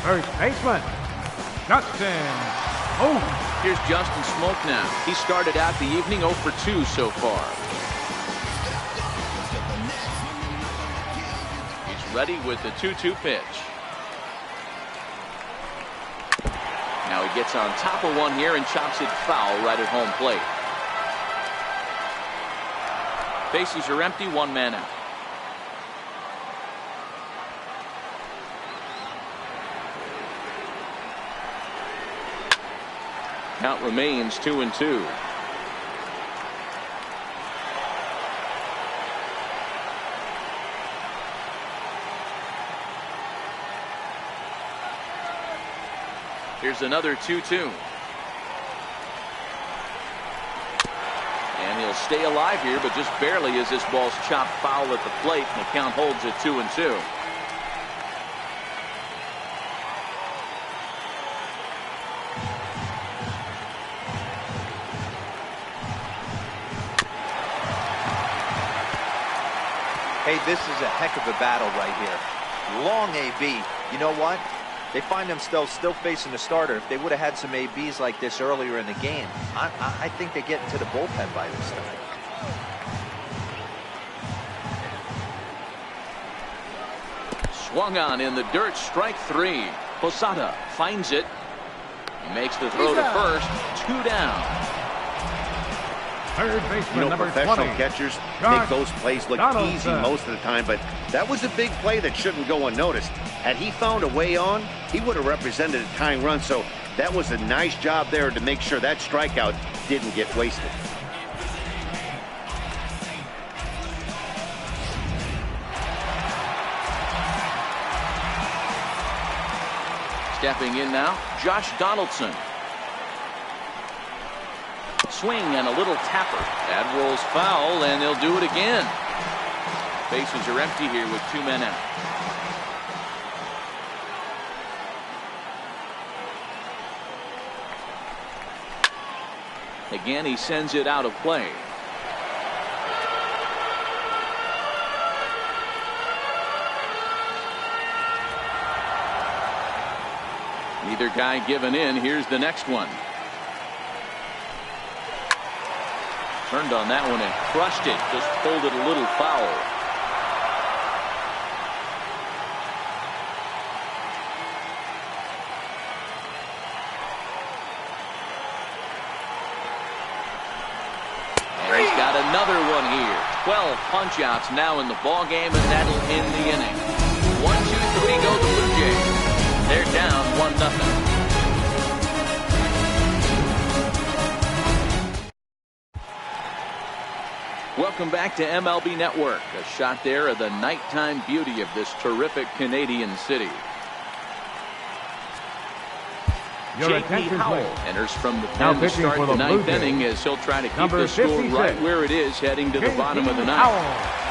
first baseman, Justin. Oh,
here's Justin Smoke now. He started out the evening 0 for 2 so far. He's ready with the 2-2 pitch. Now he gets on top of one here and chops it foul right at home plate. Bases are empty, 1 man out. Count remains 2-2. Here's another 2-2. And he'll stay alive here, but just barely as this ball's chopped foul at the plate, and the count holds at 2-2.
Hey, this is a heck of a battle right here. Long AB. You know what? They find themselves still facing the starter. If they would have had some ABs like this earlier in the game, I think they get into the bullpen by this time.
Swung on in the dirt, strike 3. Posada finds it. Makes the throw to first. 2 down.
Third baseman,
You know,
number
professional
20.
catchers
Josh
make those plays look
Donaldson.
easy most of the time, but that was a big play that shouldn't go unnoticed. Had he found a way on, he would have represented a tying run, so that was a nice job there to make sure that strikeout didn't get wasted.
Stepping in now, Josh Donaldson. Swing and a little tapper. That rolls foul, and they'll do it again. Bases are empty here with 2 men out. Again, he sends it out of play. Neither guy given in. Here's the next one. Turned on that one and crushed it. Just pulled it a little foul. And he's got another one here. 12 punch-outs now in the ball game, and that'll end the inning. 1, 2, 3 go the Blue Jays. They're down 1-0. Welcome back to MLB Network. A shot there of the nighttime beauty of this terrific Canadian city. J.P. Howell enters from the pen to start the ninth inning as he'll try to keep the score right where it is heading to the bottom of the ninth.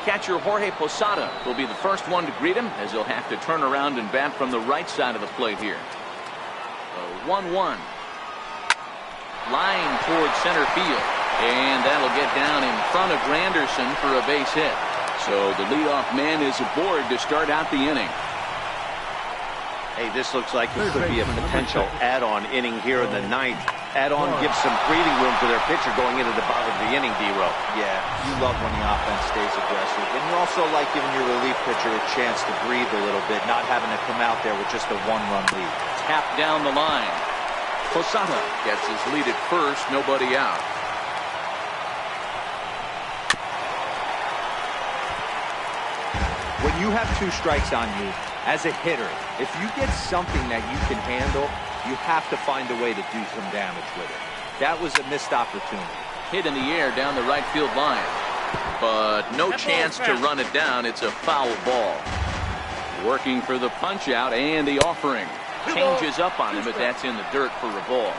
Catcher Jorge Posada will be the first one to greet him as he'll have to turn around and bat from the right side of the plate here. 1-1. Line towards center field, and that'll get down in front of Granderson for a base hit. So the leadoff man is aboard to start out the inning.
Hey, this looks like it could be a potential add-on inning here in the ninth. Add-on gives some breathing room to their pitcher going into the bottom of the inning, D-Row.
Yeah, you love when the offense stays aggressive. And you also like giving your relief pitcher a chance to breathe a little bit, not having to come out there with just a 1-run lead.
Tap down the line. Posada gets his lead at first, nobody out.
When you have 2 strikes on you, as a hitter, if you get something that you can handle, you have to find a way to do some damage with it. That was a missed opportunity.
Hit in the air down the right field line. But no chance to run it down. It's a foul ball. Working for the punch out and the offering. Changes up on him, but that's in the dirt for a ball.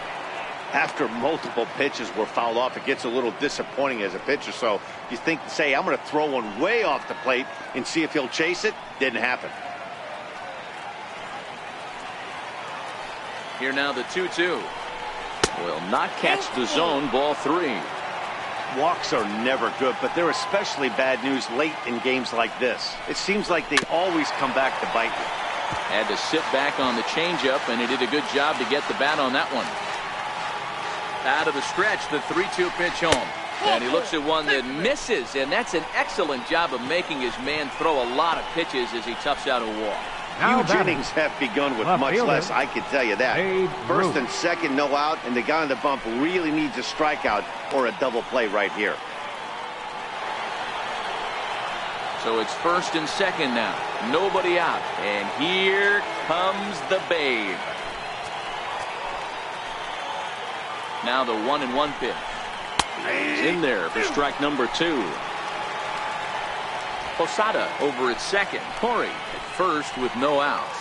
After multiple pitches were fouled off, it gets a little disappointing as a pitcher. So you say, I'm going to throw one way off the plate and see if he'll chase it. Didn't happen.
Here now the 2-2. Will not catch the zone. Ball 3.
Walks are never good, but they're especially bad news late in games like this. It seems like they always come back to bite you.
Had to sit back on the changeup, and he did a good job to get the bat on that one. Out of the stretch, the 3-2 pitch home. And he looks at one that misses, and that's an excellent job of making his man throw a lot of pitches as he toughs out a walk.
Huge innings have begun with much less, I can tell you that. First and second, no out, and the guy on the bump really needs a strikeout or a double play right here.
So it's first and second now. Nobody out. And here comes the Babe. Now the 1-1 pitch. He's in there for strike number 2. Posada over at second. Torrey at first with no outs.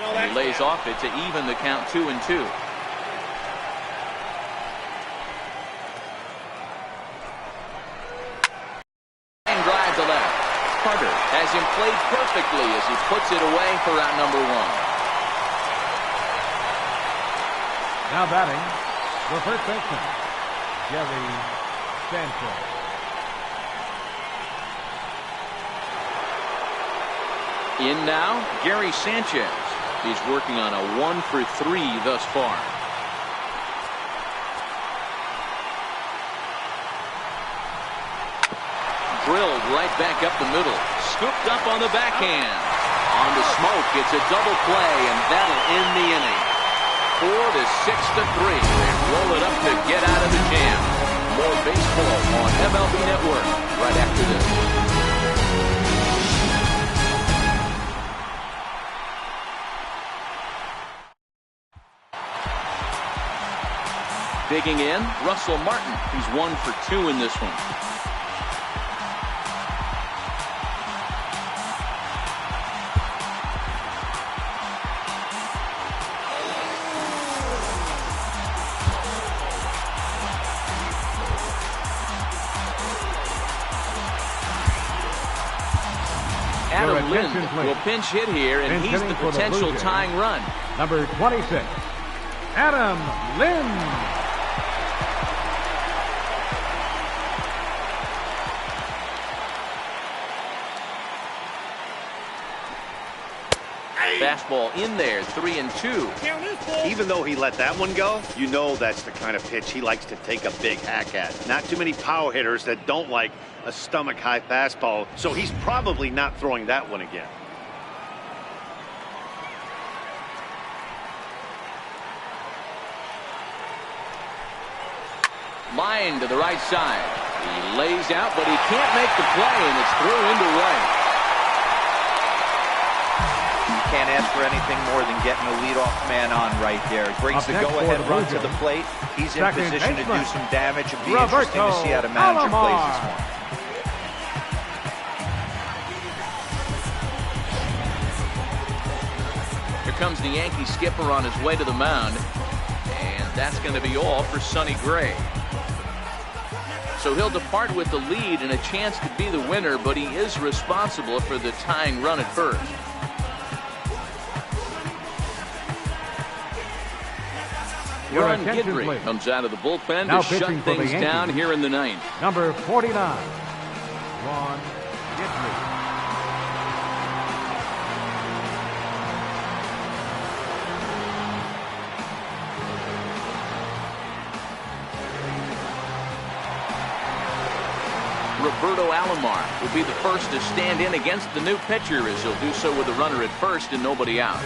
And he lays off it to even the count 2-2. Carter has him played perfectly as he puts it away for out number 1.
Now batting, the first baseman, Gary Sanchez.
In now, Gary Sanchez. He's working on a 1-for-3 thus far. Drilled right back up the middle. Scooped up on the backhand. On the smoke, it's a double play, and that'll end the inning. 4 to 6 to 3. And roll it up to get out of the jam. More baseball on MLB Network right after this. Digging in, Russell Martin. He's 1 for 2 in this one. Adam Lind will pinch hit here, and he's the potential tying run.
Number 26, Adam Lind.
Fastball in there, 3-2.
Even though he let that one go, you know that's the kind of pitch he likes to take a big hack at. Not too many power hitters that don't like a stomach-high fastball, so he's probably not throwing that one again.
Line to the right side. He lays out, but he can't make the play, and it's through into right.
You can't ask for anything more than getting a leadoff man on right there. Brings the go-ahead run to the plate. He's in position to do some damage. It'll be interesting to see how the manager plays this one.
Here comes the Yankee skipper on his way to the mound, and that's going to be all for Sonny Gray. So he'll depart with the lead and a chance to be the winner, but he is responsible for the tying run at first. Ron Guidry comes out of the bullpen to shut things down here in the 9th.
Number 49, Ron Guidry.
Roberto Alomar will be the first to stand in against the new pitcher, as he'll do so with a runner at first and nobody out.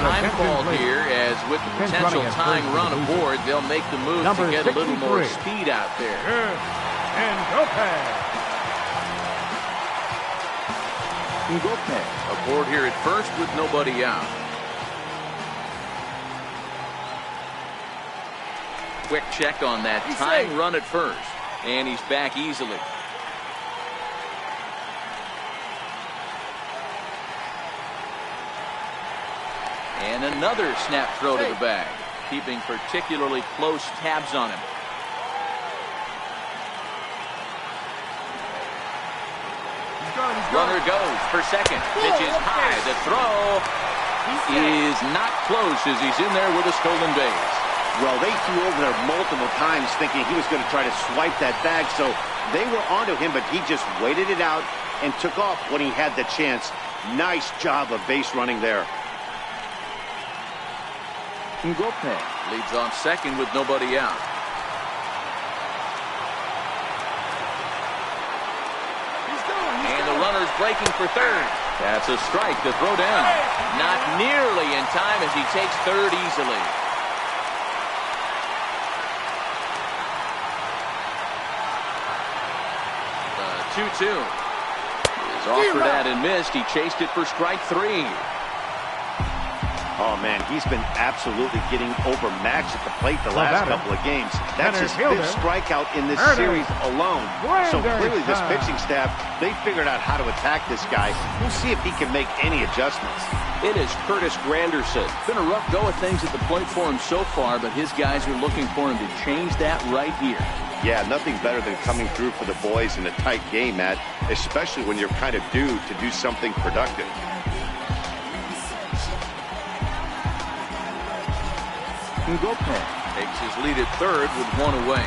Time call here, as with the potential tying run aboard, they'll make the move to get a little more speed out there. Ngope aboard here at first with nobody out. Quick check on that tying run at first, and he's back easily. And another snap throw to the bag, keeping particularly close tabs on him. Runner goes for second. Pitch is high. The throw is not close as he's in there with a stolen base.
Well, they threw over there multiple times thinking he was going to try to swipe that bag, so they were onto him, but he just waited it out and took off when he had the chance. Nice job of base running there.
Ngope leads on second with nobody out. breaking for third. That's a strike to throw down. Not nearly in time as he takes third easily. The 2-2 is offered at and missed. He chased it for strike three.
Oh, man, he's been absolutely getting overmatched at the plate the last couple of games. That's his fifth strikeout in this series alone. So clearly this pitching staff, they figured out how to attack this guy. We'll see if he can make any adjustments.
It is Curtis Granderson. Been a rough go of things at the plate for him so far, but his guys are looking for him to change that right here.
Yeah, nothing better than coming through for the boys in a tight game, Matt, especially when you're kind of due to do something productive.
Ngopet takes his lead at third with one away.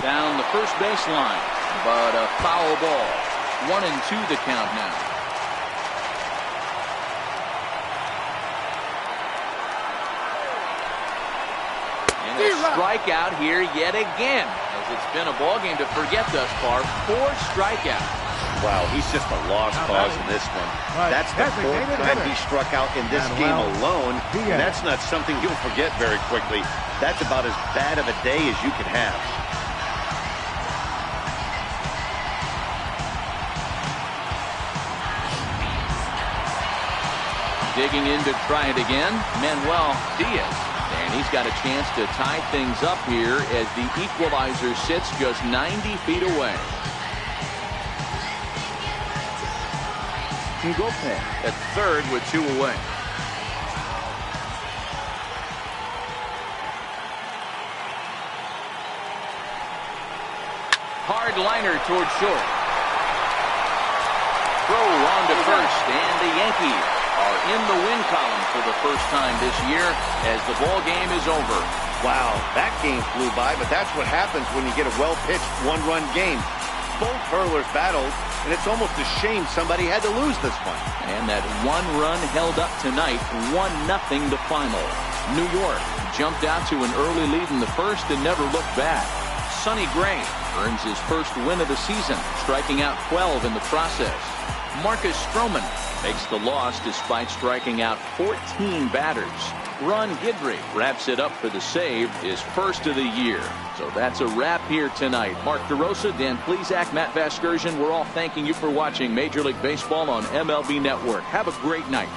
Down the first baseline, but a foul ball. 1-2 the count now. And a strikeout here yet again, as it's been a ball game to forget thus far. 4 strikeouts.
Wow, he's just a lost cause in this one. That's the 4th time he struck out in this game alone. And that's not something you'll forget very quickly. That's about as bad of a day as you can have.
Digging in to try it again, Manuel Diaz. And he's got a chance to tie things up here as the equalizer sits just 90 feet away. Ngopet at third with 2 away. Hard liner toward short. Throw on to first, and the Yankees are in the win column for the first time this year as the ball game is over.
Wow, that game flew by, but that's what happens when you get a well-pitched one-run game. Both hurlers battled, and it's almost a shame somebody had to lose this one.
And that one run held up tonight, 1-0 the final. New York jumped out to an early lead in the first and never looked back. Sonny Gray earns his first win of the season, striking out 12 in the process. Marcus Stroman makes the loss despite striking out 14 batters. Ron Guidry wraps it up for the save, his first of the year. So that's a wrap here tonight. Mark DeRosa, Dan Plesac, Matt Vasgersian, we're all thanking you for watching Major League Baseball on MLB Network. Have a great night.